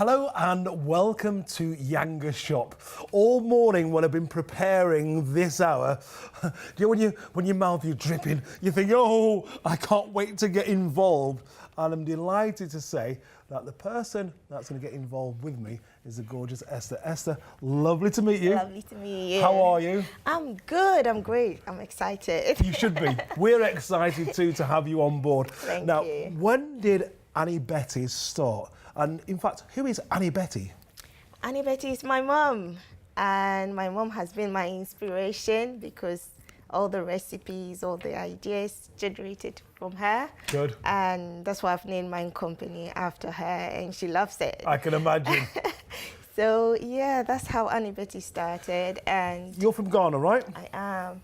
Hello and welcome to Yanga Shop. All morning when I've been preparing this hour, you know when your mouth is dripping, you think, oh, I can't wait to get involved. And I'm delighted to say that the person that's going to get involved with me is the gorgeous Esther. Esther, lovely to meet you. Lovely to meet you. How are you? I'm good, I'm great, I'm excited. You should be. We're excited too to have you on board. Thank now, you. When did Annie Betty start? And in fact, who is Annie Betty? Annie Betty is my mom, and my mom has been my inspiration because all the recipes, all the ideas generated from her. Good. And that's why I've named my company after her, and she loves it. I can imagine. So yeah, that's how Annie Betty started. And You're from Ghana, right? I'm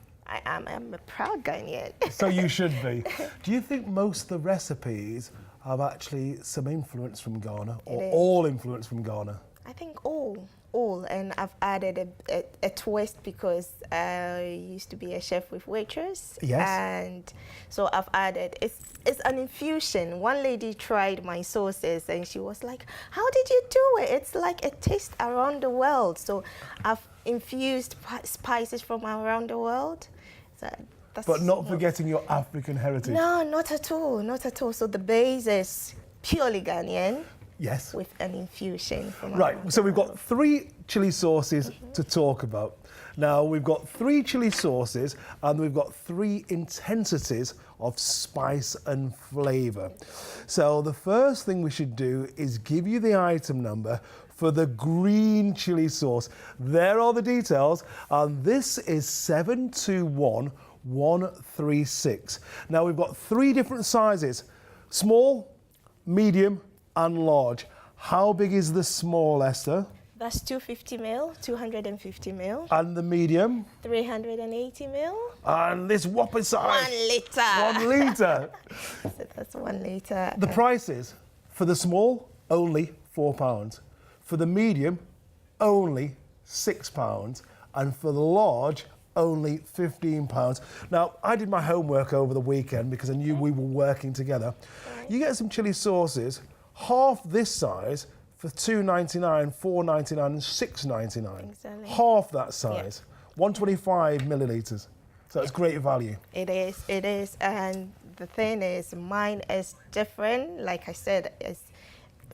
a proud Ghanaian. So you should be. Do you think most of the recipes have actually some influence from Ghana, or all influence from Ghana? I think all, and I've added a twist because I used to be a chef with waitress. Yes. And so I've added, it's an infusion. One lady tried my sauces and she was like, how did you do it? It's like a taste around the world. So I've infused spices from around the world. So but not forgetting your African heritage. No, not at all, not at all. So the base is purely Ghanaian. Yes. With an infusion from Right, so we've got 3 chili sauces to talk about. Now, we've got 3 chili sauces and we've got 3 intensities of spice and flavour. So the first thing we should do is give you the item number for the green chili sauce. There are the details, and this is 721136. Now, we've got 3 different sizes: small, medium, and large. How big is the small, Esther? That's 250 ml, 250 ml. And the medium? 380 ml. And this whopper size? 1 litre. 1 litre. So that's 1 litre. The prices for the small, only £4. For the medium, only £6. And for the large, only £15. Now, I did my homework over the weekend because I knew we were working together. Right. You get some chili sauces, half this size for $2.99, $4.99 and $6.99. Exactly. Half that size, 125 millilitres. So it's great value. It is. And the thing is, mine is different. Like I said, it's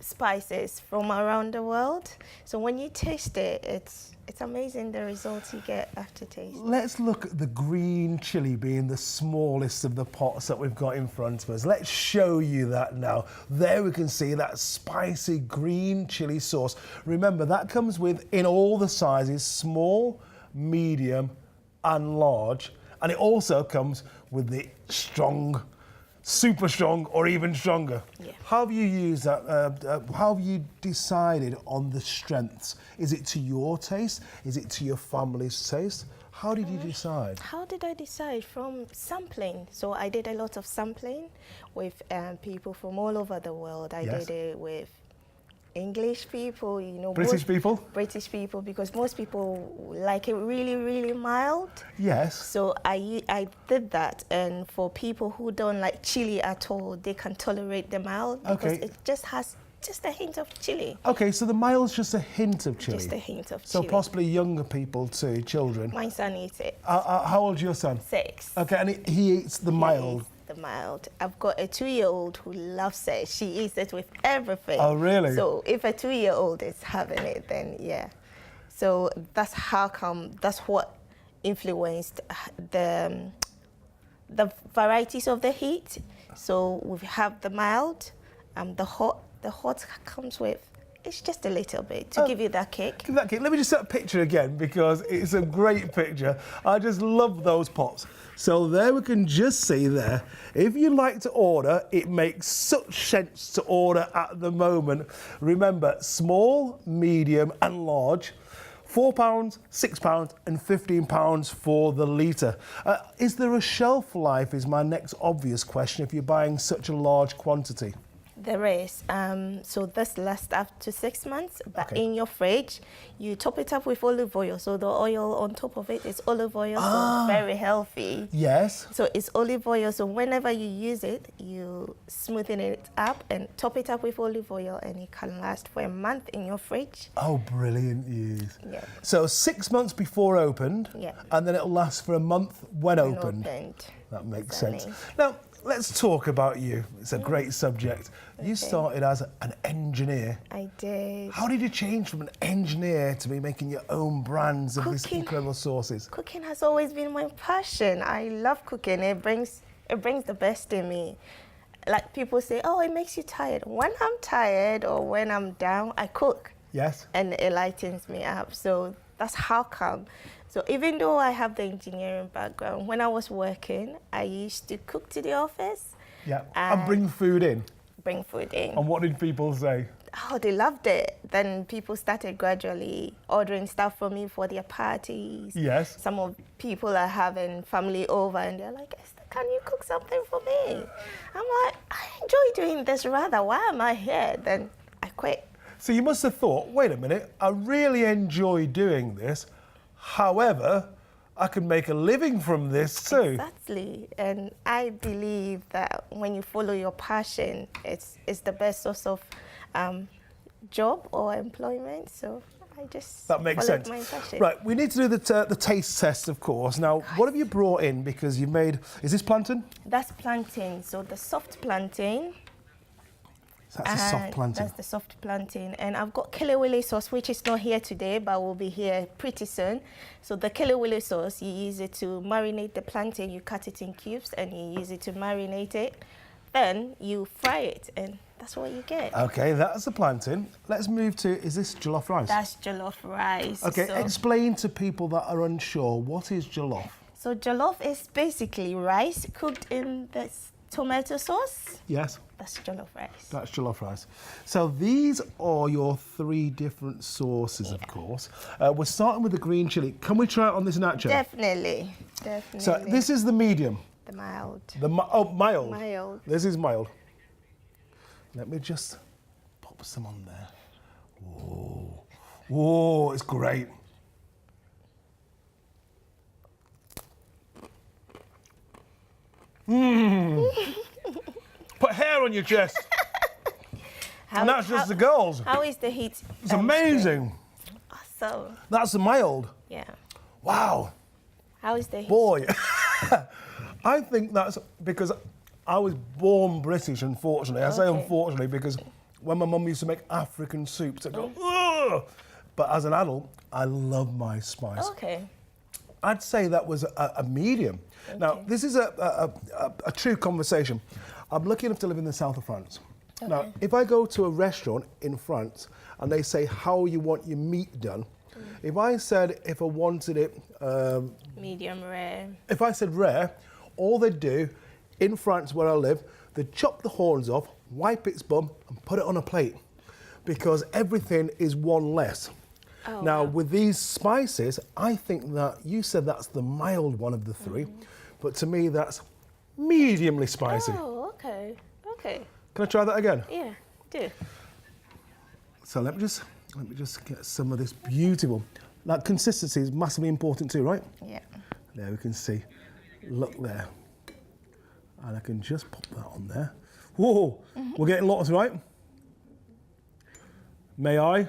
spices from around the world. So when you taste it, it's amazing the results you get after taste. Let's look at the green chili being the smallest of the pots that we've got in front of us. Let's show you that now. There we can see that spicy green chili sauce. Remember, that comes with, in all the sizes, small, medium and large. And it also comes with the strong, super strong, or even stronger. Yeah. How have you used that? How have you decided on the strengths? Is it to your taste? Is it to your family's taste? How did you decide? How did I decide? From sampling. So I did a lot of sampling with people from all over the world. I did it with English people, British people? British people, because most people like it really, really mild. Yes. So I did that, and for people who don't like chili at all, they can tolerate the mild because it just has just a hint of chili. Okay, so the mild's just a hint of chili? Just a hint of so chili. So possibly younger people too, children? My son eats it. How old's your son? 6. Okay, and he eats the mild? The mild. I've got a 2-year-old who loves it. She eats it with everything. Oh, really? So if a 2-year-old is having it, then yeah. So that's what influenced the varieties of the heat. So we have the mild, the hot. The hot comes with, it's just a little bit to give you that kick. Give that kick. Let me just set a picture again because it's a great picture. I just love those pots. So there we can just see there. If you like to order, it makes such sense to order at the moment. Remember, small, medium and large. £4, £6 and £15 for the litre. Is there a shelf life is my next obvious question if you're buying such a large quantity? There is. So this lasts up to 6 months, but Okay. in your fridge, you top it up with olive oil. So the oil on top of it is olive oil, so very healthy. Yes. So it's olive oil. So whenever you use it, you smoothen it up and top it up with olive oil, and it can last for a month in your fridge. Oh, brilliant news. Yeah. So 6 months before opened, Yeah. and then it'll last for a month when And opened. opened. That makes Exactly. sense. Now, let's talk about you. It's a great subject. You Okay. started as an engineer. I did. How did you change from an engineer to be making your own brands of these Cooking. incredible sauces? Cooking has always been my passion. I love cooking. It brings the best in me. Like people say, oh, it makes you tired. When I'm tired or when I'm down, I cook, Yes? and it lightens me up. So that's how come. So even though I have the engineering background, when I was working, I used to cook to the office, Yeah. And bring food in. bring food in. And what did people say? Oh, they loved it. Then people started gradually ordering stuff from me for their parties. Yes. Some of people are having family over and they're like, Esther, can you cook something for me? I'm like, I enjoy doing this rather. Why am I here? Then I quit. So you must have thought, wait a minute, I really enjoy doing this. However, I can make a living from this too. Exactly. And I believe that when you follow your passion, it's the best source of job or employment. So I just That makes followed sense. my passion. Right, we need to do the taste test, of course. Now, what have you brought in? Because you've made, is this plantain? That's plantain. So the soft plantain. That's a soft And plantain. That's the soft plantain. And I've got kelewele sauce, which is not here today, but will be here pretty soon. So the kelewele sauce, you use it to marinate the plantain. You cut it in cubes and you use it to marinate it. Then you fry it, and that's what you get. Okay, that's the plantain. Let's move to, is this jollof rice? That's jollof rice. Okay, So, explain to people that are unsure, what is jollof? so jollof is basically rice cooked in this tomato sauce. Yes, That's jollof rice. that's jollof rice. So these are your 3 different sauces, of course. We're starting with the green chili. Can we try it on this nacho? Definitely. So this is the medium. the mild. Mild. Mild. This is mild. Let me just pop some on there. Whoa. Whoa, it's great. Put hair on your chest. And that's just the girls. How is the heat? It's amazing. Awesome. That's the mild. Yeah. Wow. How is the heat? Boy. I think that's because I was born British, unfortunately. I say Okay. unfortunately because when my mum used to make African soups, I'd go, ugh. But as an adult, I love my spice. Okay. I'd say that was a medium. Now, this is a true conversation. I'm lucky enough to live in the south of France. Now, if I go to a restaurant in France and they say how you want your meat done, if I said if I wanted it, Medium rare. if I said rare, all they'd do in France where I live, they'd chop the horns off, wipe its bum and put it on a plate because everything is one less. Oh, Now, wow. with these spices, I think that you said that's the mild one of the 3, but to me that's mediumly spicy. Oh, okay. Okay. Can I try that again? Yeah, do. So let me just get some of this beautiful. Now, consistency is massively important too, right? Yeah. There we can see. Look there. And I can just pop that on there. Whoa, we're getting lots, right? May I?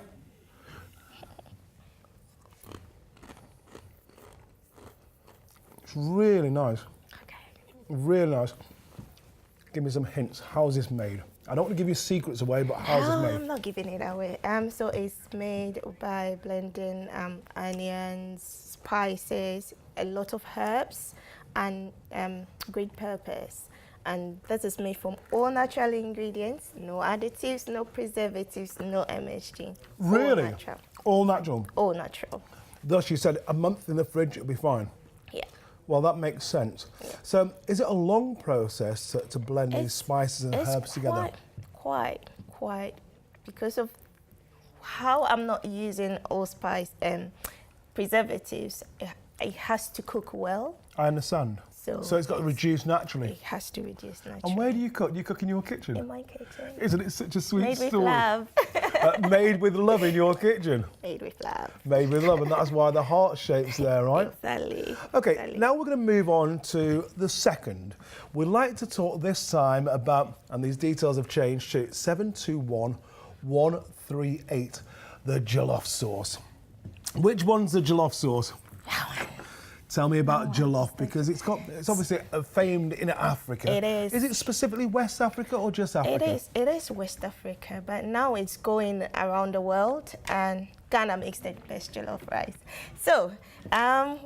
It's really nice. Okay. Really nice. Give me some hints. How's this made? I don't want to give you secrets away, but how's it I'm made? not giving it away. So it's made by blending onions, spices, a lot of herbs, and green peppers. And this is made from all natural ingredients, no additives, no preservatives, no MSG. Really? All natural. All natural. All natural. Thus, you said a month in the fridge, it'll be fine. Yeah. Well, that makes sense. So, is it a long process to blend these It's- spices and It's herbs together? quite, because of how I'm not using allspice and preservatives. It has to cook well. I understand. So it's got to reduce naturally. It has to reduce naturally. And where do you cook? Do you cook in your kitchen? In my kitchen. Isn't it such a sweet Made with story? love. Made with love in your kitchen. Made with love. Made with love, and that's why the heart shape's there, right? Exactly. Okay, Exactly. now we're going to move on to the second. We'd like to talk this time about, and these details have changed to 721138, the jollof sauce. Which one's the jollof sauce? Tell me about jollof, because it's obviously famed in Africa. It is. Is it specifically West Africa or just Africa? It is West Africa, but now it's going around the world, and Ghana makes the best jollof rice. So,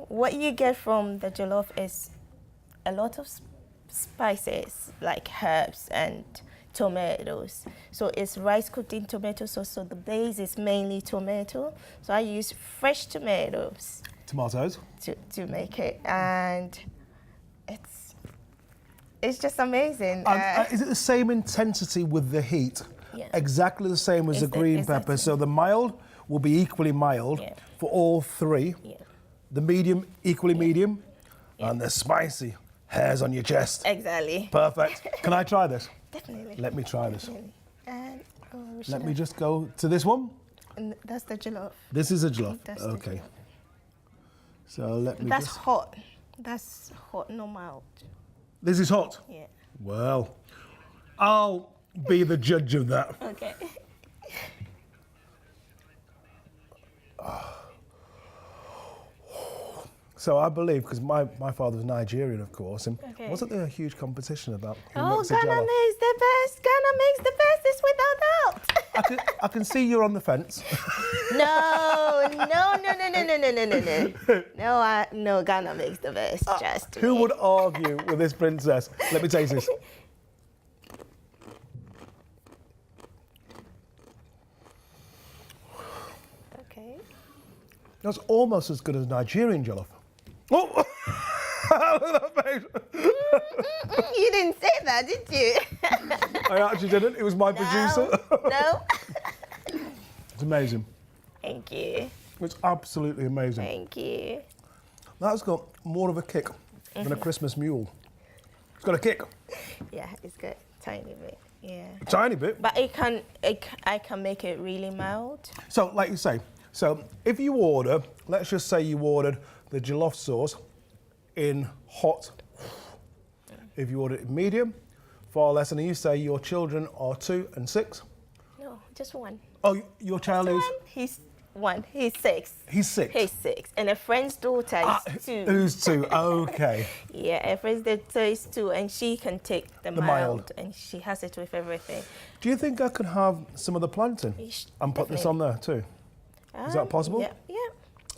what you get from the jollof is a lot of spices, like herbs and tomatoes. So it's rice cooked in tomato sauce, so the base is mainly tomato. So I use fresh tomatoes Tomatoes. to make it, and it's just amazing. And is it the same intensity with the heat? Yes. Exactly the same as the green pepper. exactly. So the mild will be equally mild Yeah. for all three. Yeah. The medium, equally medium. And the spicy, hairs on your chest. Exactly. Perfect. Can I try this? Definitely. Let me try this. Definitely. And we should Let me have- just go to this one. and that's the jollof. This is a jollof. That's the Okay. jollof. So let me That's just... hot. That's hot, no mild. This is hot. Yeah. Well, I'll be the judge of that. Okay. So I believe, because my father was Nigerian, of course, and Okay. wasn't there a huge competition about who Oh, makes the Ghana jollof? makes the best. Ghana makes the best. It's without doubt. I can see you're on the fence. No. No, Ghana makes the best. Just Who me. would argue with this princess? Let me taste this. Okay. That's almost as good as Nigerian jollof. Oh! Look at that face. You didn't say that, did you? I actually didn't. It was my producer. No. It's amazing. Thank you. It's absolutely amazing. Thank you. That's got more of a kick than a Christmas mule. It's got a kick. Yeah, it's good. Tiny bit. Yeah. A tiny bit. But I can make it really mild. So, like you say, so if you order, let's just say you ordered the jollof sauce in hot. If you order it in medium, far less. And you say your children are 2 and 6. No, just one. Oh, your child is? He's 1. He's 6. He's 6. He's 6. And a friend's daughter is 2. Who's 2? Okay. Yeah, a friend's daughter is 2, and she can take the mild. mild, and she has it with everything. Do you think I could have some of the plantain and put this on there too? Is that possible? Yeah, yeah.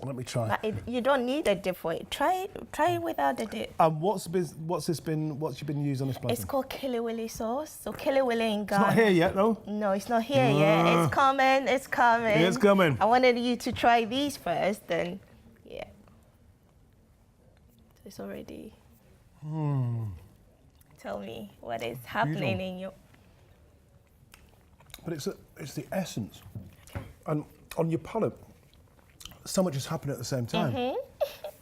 Let me try. But you don't need a dip for it. Try it without the dip. And what's you been used on this plantain? It's called Killiwilly sauce. So Killiwilly in Ghana. It's not here yet, though. No, it's not here yet. It's coming. It's coming. It's coming. I wanted you to try these first, then yeah. So it's already. Tell me what is happening in your. But it's the essence, and on your palate, so much is happening at the same time.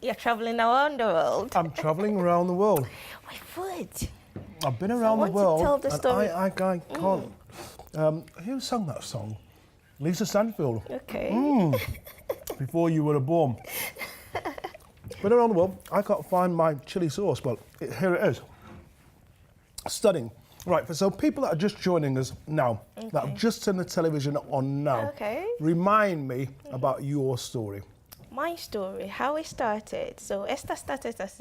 You're traveling around the world. I'm traveling around the world. My food. I've been around I the want to world. tell the and story. I can't. Who sang that song? Lisa Stanfield. Okay. Before you were born. Been around the world. I can't find my chili sauce, but here it is. Stunning. Right, so people that are just joining us now, that have just turned the television on now, Okay. remind me about your story. My story, how it started. So Esther started as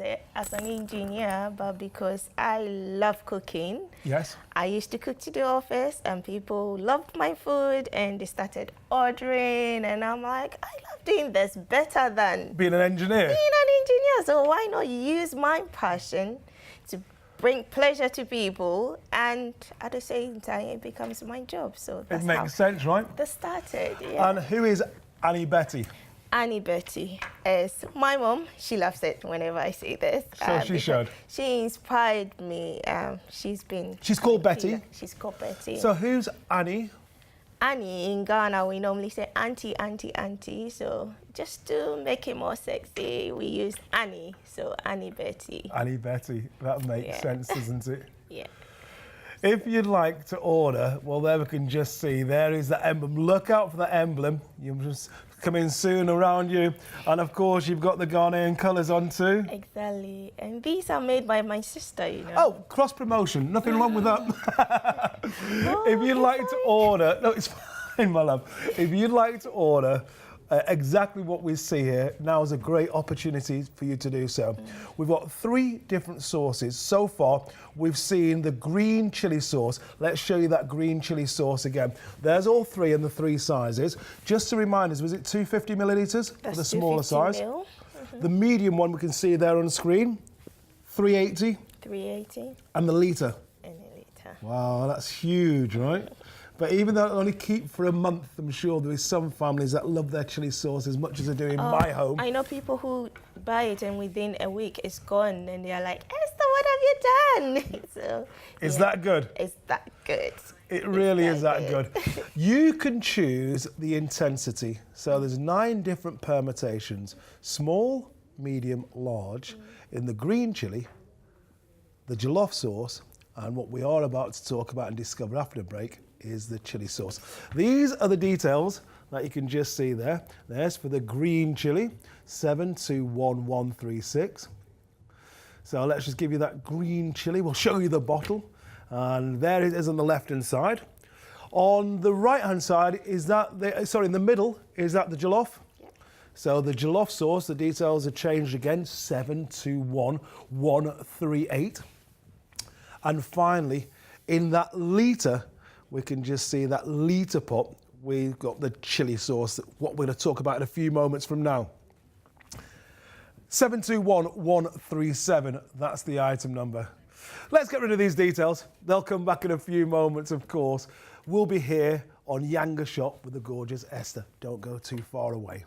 an engineer, but because I love cooking, Yes. I used to cook to the office, and people loved my food, and they started ordering, and I'm like, I love doing this better than Being an engineer. being an engineer. So why not use my passion to bring pleasure to people, and at the same time it becomes my job. So that's It how makes sense, right? that started. Yeah. And who is Annie Betty? Annie Betty is my mom. She loves it whenever I say this. So she because should. She inspired me. She's She's called Betty? She's called Betty. So who's Annie? Annie in Ghana, we normally say auntie, auntie, auntie. So just to make it more sexy, we use Annie. So Annie Betty. Annie Betty, that makes sense, doesn't it? Yeah. If you'd like to order, well, there we can just see, there is the emblem. Look out for the emblem. You just come in soon around you. And of course, you've got the Ghanaian colours on too. Exactly. And these are made by my sister, you know. Oh, cross promotion. Nothing wrong with that. If you'd like to order, no, it's fine, my love. If you'd like to order exactly what we see here, now is a great opportunity for you to do so. We've got 3 different sauces. So far, we've seen the green chili sauce. Let's show you that green chili sauce again. There's all 3 in the 3 sizes. Just to remind us, was it 250 millilitres for the smaller size? Mil. The medium one we can see there on the screen, 380. 380. And the litre. And a litre. Wow, that's huge, right? But even though it only keep for a month, I'm sure there is some families that love their chili sauce as much as I do in my home. I know people who buy it and within a week it's gone and they're like, Esther, what have you done? So, Is that good? It's that good. It really is that good. You can choose the intensity. So there's 9 different permutations. Small, medium, large. In the green chili, the jollof sauce, and what we are about to talk about and discover after the break is the chili sauce. These are the details that you can just see there. There's for the green chili, 721136. So let's just give you that green chili. We'll show you the bottle. And there it is on the left-hand side. On the right-hand side, is that in the middle, is that the jollof? Yep. So the jollof sauce, the details are changed again, 721138. And finally, in that litre, we can just see that litre pot. We've got the chili sauce, what we're going to talk about in a few moments from now. 721137, that's the item number. Let's get rid of these details. They'll come back in a few moments, of course. We'll be here on Yanga Shop with the gorgeous Esther. Don't go too far away.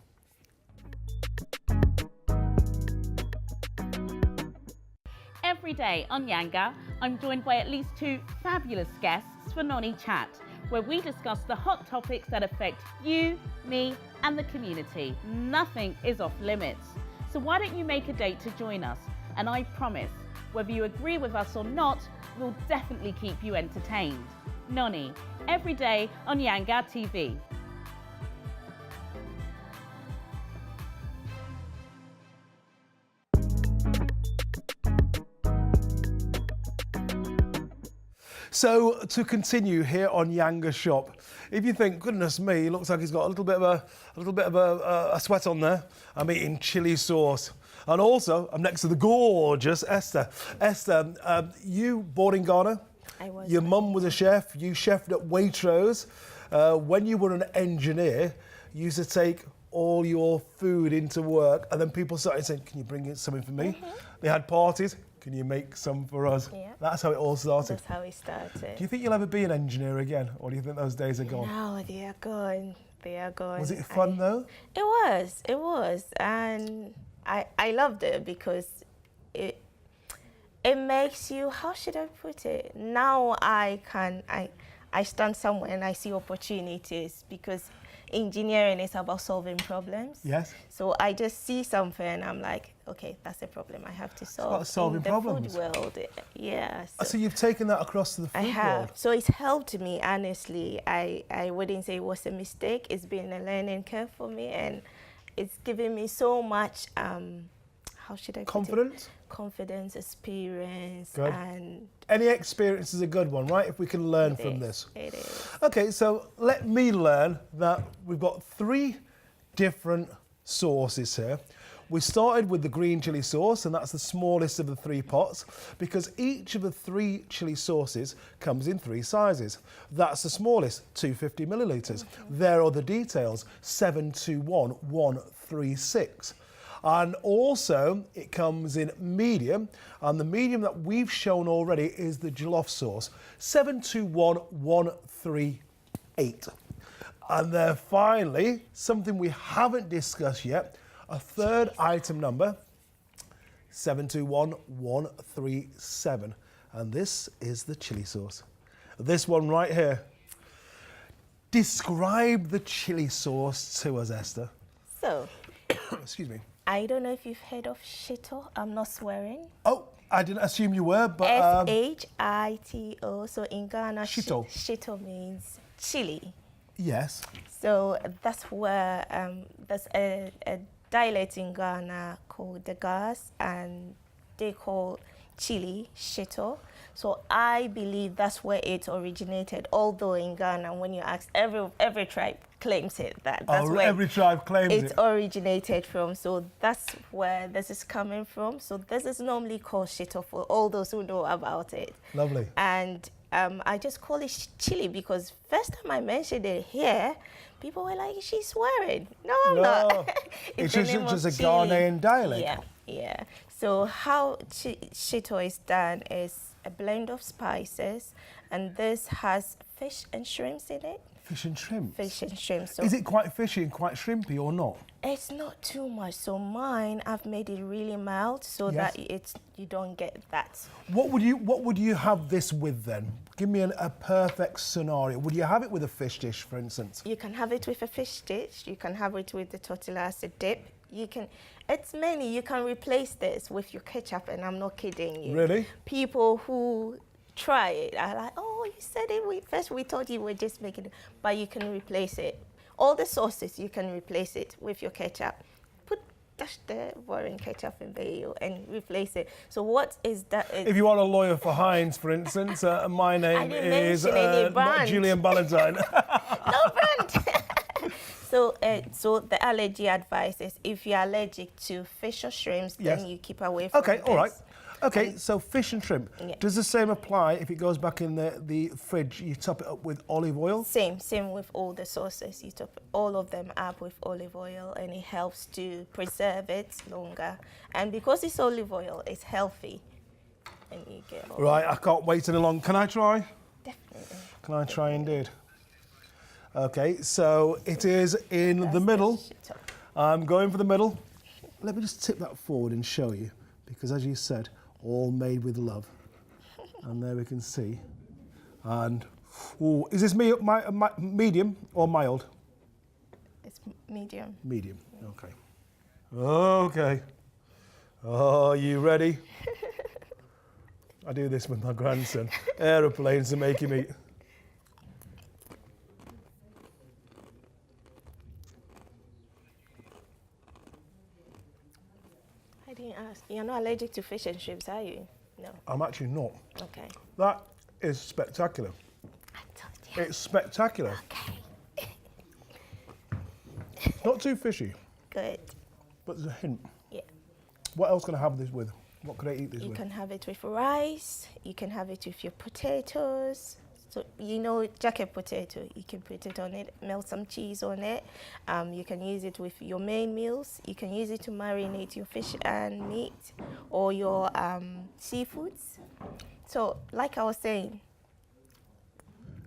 Every day on Yanga, I'm joined by at least 2 fabulous guests for Nonny Chat, where we discuss the hot topics that affect you, me, and the community. Nothing is off limits. So why don't you make a date to join us? And I promise, whether you agree with us or not, we'll definitely keep you entertained. Nonny, every day on Yanga TV. So to continue here on Yanga Shop, if you think, goodness me, looks like he's got a little bit of a sweat on there. I'm eating chili sauce. And also, I'm next to the gorgeous Esther. Esther, you born in Ghana? I was. Your mum was a chef. You chefed at Waitrose. When you were an engineer, you used to take all your food into work, and then people started saying, can you bring in something for me? They had parties. Can you make some for us? Yeah. That's how it all started. That's how it started. Do you think you'll ever be an engineer again, or do you think those days are gone? No, they are gone. They are gone. Was it fun though? It was. And I loved it because it makes you, how should I put it? Now I stand somewhere and I see opportunities because engineering is about solving problems. Yes. So I just see something and I'm like, okay, that's a problem I have to solve. about solving in the problems. food world, yeah. So you've taken that across to the food I have. world? So it's helped me, honestly. I wouldn't say it was a mistake. It's been a learning curve for me and it's given me so much, how should I put it? Confidence? Confidence, experience, Good. and Any experience is a good one, right? If we can learn from this. it is. Okay, so let me learn that we've got 3 different sauces here. We started with the green chili sauce, and that's the smallest of the 3 pots, because each of the 3 chili sauces comes in 3 sizes. That's the smallest, 250 millilitres. There are the details, 721136. And also, it comes in medium, and the medium that we've shown already is the jollof sauce, 721138. And then finally, something we haven't discussed yet, a third item number, 721137. And this is the chili sauce. This one right here. Describe the chili sauce to us, Esther. So, Excuse me. I don't know if you've heard of shito. I'm not swearing. Oh, I didn't assume you were, but Shito. So in Ghana, Shito. Shito means chili. yes. So that's where there's a dialect in Ghana called the Gas, and they call chili shito. So I believe that's where it originated. Although in Ghana, when you ask, every tribe claims it. That's where Every tribe claims it it. originated from. So that's where this is coming from. So this is normally called shito for all those who know about it. Lovely. And I just call it chili because first time I mentioned it here, people were like, "She's swearing." No, I'm not. It's the just, name just a of chili. Ghanaian dialect. Yeah, yeah. So how shito is done is a blend of spices, and this has fish and shrimps in it. Fish and shrimp. Fish and shrimps. So Is it quite fishy and quite shrimpy or not? it's not too much. So mine, I've made it really mild so Yes. that you don't get that. What would you have this with then? Give me a perfect scenario. Would you have it with a fish dish, for instance? You can have it with a fish dish. You can have it with the tortilla as a dip. You can, it's many. You can replace this with your ketchup, and I'm not kidding you. Really? People who try it are like, "Oh, you said it. First we thought you were just making it," but you can replace it. All the sauces, you can replace it with your ketchup. Dash the boring ketchup in there and replace it. So what is that? If you are a lawyer for Heinz, for instance, my name didn't is mention any not brand. Julian Ballantyne. No brand. So the allergy advice is if you're allergic to fish or shrimps, Yes. then you keep away from Okay, this. all right. Okay, so fish and shrimp. Yeah. Does the same apply if it goes back in the fridge? You top it up with olive oil? Same with all the sauces. You top all of them up with olive oil, and it helps to preserve it longer. And because it's olive oil, it's healthy. And you get all Right, I can't wait any longer. Can I try? Definitely. Can I try indeed? Okay, so it is in the middle. Shito. I'm going for the middle. Let me just tip that forward and show you, because as you said, all made with love. And there we can see. And, ooh, is this medium or mild? It's medium. Medium, okay. Okay. Oh, you ready? I do this with my grandson. Aeroplanes to make him eat. I didn't ask. You're not allergic to fish and shrimps, are you? No. I'm actually not. Okay. That is spectacular. I told you. It's spectacular. Okay. Not too fishy, Good. but there's a hint. Yeah. What else can I have this with? What could I eat this You with? can have it with rice. You can have it with your potatoes. So you know, jacket potato. You can put it on it, melt some cheese on it. You can use it with your main meals. You can use it to marinate your fish and meat or your seafoods. So, like I was saying,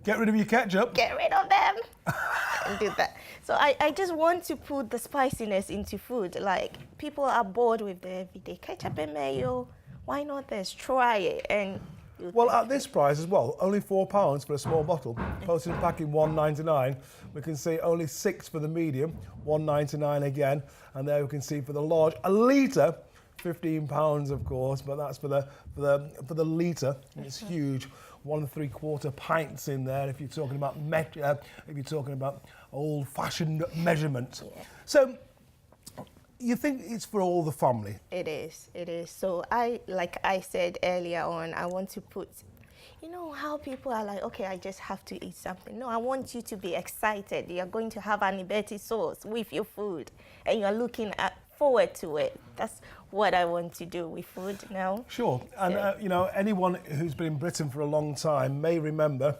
Get rid of your ketchup. get rid of them and do that. So I just want to put the spiciness into food. Like, people are bored with the everyday ketchup and mayo. Why not this? Try it. And you'll Well, thank at this price as well, only £4 for a small bottle. Posted and packing $1.99. We can see only £6 for the medium, $1.99 again. And there we can see for the large, a litre, £15 of course, but that's for the litre. It's huge. 1 3/4 pints in there. If you're talking about old-fashioned measurement. Yeah. So you think it's for all the family? It is. So like I said earlier on, I want to put, you know how people are like, okay, I just have to eat something. No, I want you to be excited. You're going to have an Ibeti sauce with your food, and you're looking forward to it. That's what I want to do with food now. Sure, and you know, anyone who's been in Britain for a long time may remember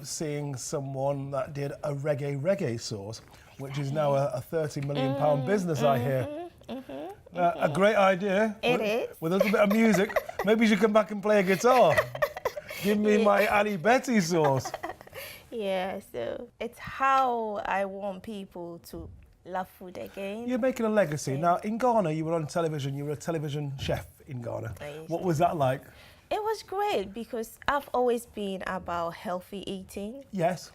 seeing someone that did a reggae sauce, which is now a £30 million business, I hear. A great idea. It is. With a little bit of music. Maybe you should come back and play a guitar. Give me my Annie Betty sauce. Yeah, so it's how I want people to love food again. You're making a legacy. Now, in Ghana, you were on television. You were a television chef in Ghana. What was that like? It was great because I've always been about healthy eating. Yes.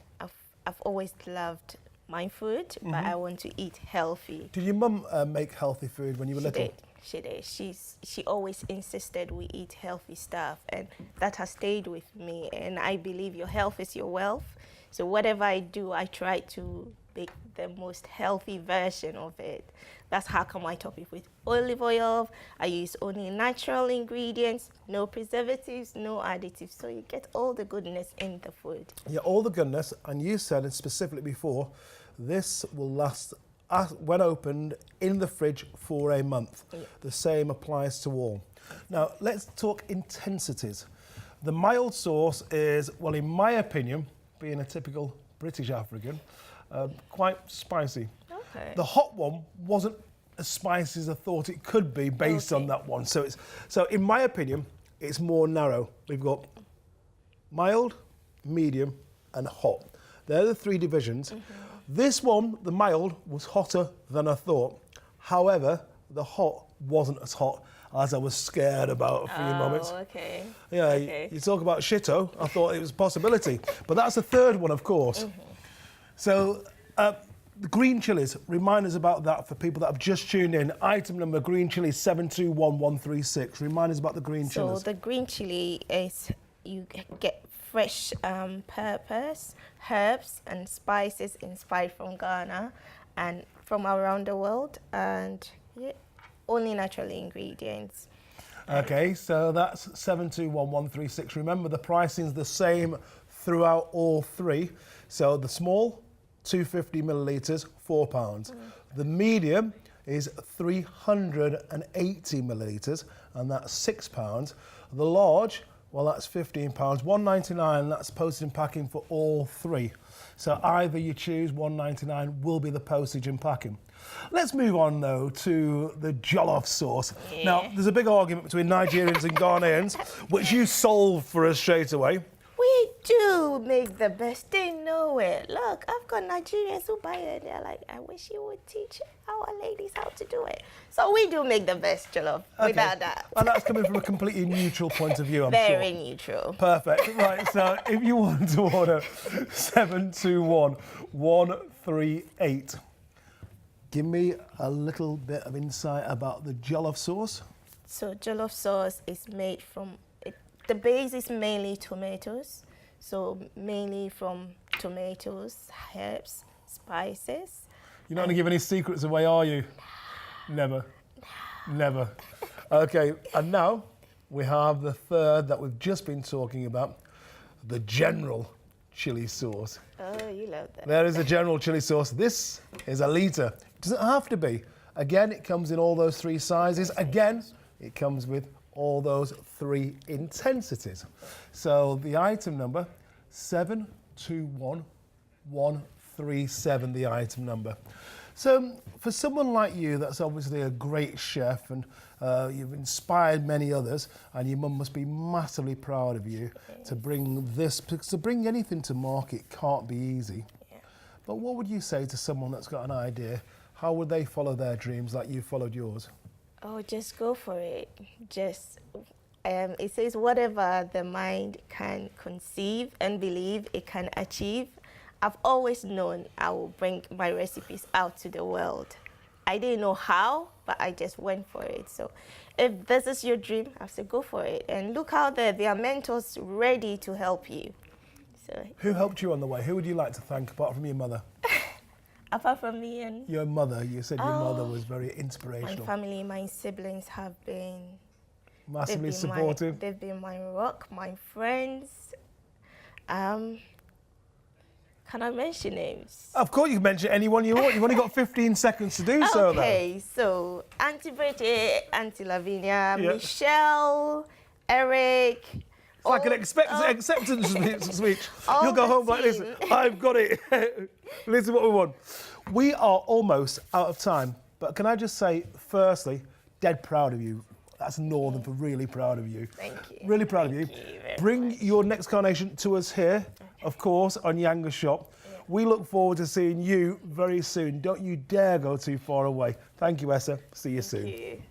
I've always loved my food, but I want to eat healthy. Did your mum make healthy food when you were little? She did. She always insisted we eat healthy stuff, and that has stayed with me. And I believe your health is your wealth. So whatever I do, I try to make the most healthy version of it. That's how come I top it with olive oil. I use only natural ingredients, no preservatives, no additives. So you get all the goodness in the food. Yeah, all the goodness. And you said, specifically before, this will last, when opened, in the fridge for a month. Yeah. The same applies to all. Now, let's talk intensities. The mild sauce is, well, in my opinion, being a typical British African, quite spicy. Okay. The hot one wasn't as spicy as I thought it could be based on that one. So in my opinion, it's more narrow. We've got mild, medium, and hot. They're the three divisions. This one, the mild, was hotter than I thought. However, the hot wasn't as hot as I was scared about a few moments. Okay. Yeah, okay. You talk about shitto, I thought it was a possibility. But that's the third one, of course. So, the green chilies, remind us about that for people that have just tuned in. Item number, green chili 721136. Remind us about the green chilies. So the green chili is, you get fresh peppers, herbs and spices inspired from Ghana and from around the world, and yeah, only natural ingredients. Okay, so that's 721136. Remember, the pricing's the same throughout all three. So the small, 250 millilitres, £4. The medium is 380 millilitres, and that's £6. The large, well, that's £15, £1.99. That's postage and packing for all three. So either you choose, £1.99 will be the postage and packing. Let's move on, though, to the jollof sauce. Yeah. Now, there's a big argument between Nigerians and Ghanaians, which you solved for us straight away. We do make the best. They know it. Look, I've got Nigerians who buy it. They're like, I wish you would teach our ladies how to do it. So we do make the best jollof, without that. And that's coming from a completely neutral point of view, I'm sure. Very neutral. Perfect. Right, so if you want to order 721138, give me a little bit of insight about the jollof sauce. So jollof sauce is made from, the base is mainly tomatoes. So mainly from tomatoes, herbs, spices. You're not going to give any secrets away, are you? Never. Never. Okay, and now we have the third that we've just been talking about, the general chili sauce. Oh, you love that. There is a general chili sauce. This is a litre. It doesn't have to be. Again, it comes in all those three sizes. Again, it comes with all those three intensities. So the item number, 721137, the item number. So for someone like you, that's obviously a great chef, and you've inspired many others, and your mum must be massively proud of you to bring this, because to bring anything to market can't be easy. Yeah. But what would you say to someone that's got an idea? How would they follow their dreams like you followed yours? Oh, just go for it. Just, it says whatever the mind can conceive and believe it can achieve. I've always known I will bring my recipes out to the world. I didn't know how, but I just went for it. So if this is your dream, I say go for it. And look out there are mentors ready to help you. So, Who helped you on the way? Who would you like to thank apart from your mother? apart from me and Your mother, you said your mother was very inspirational. my family, my siblings have been Massively supportive. They've been my rock, my friends. Can I mention names? Of course, you can mention anyone you want. You've only got 15 seconds to do so, though. Okay, so Auntie Bridget, Auntie Lavinia, Yeah. Michelle, Eric. It's like an acceptance speech. all You'll go the home like this. team. I've got it. Listen what we want. We are almost out of time. But can I just say, firstly, dead proud of you. That's Northern for really proud of you. Thank you. Really proud of you. very Bring your next carnation to us here, of course, on Yanga Shop. We look forward to seeing you very soon. Don't you dare go too far away. Thank you, Essa. See you soon. Thank you.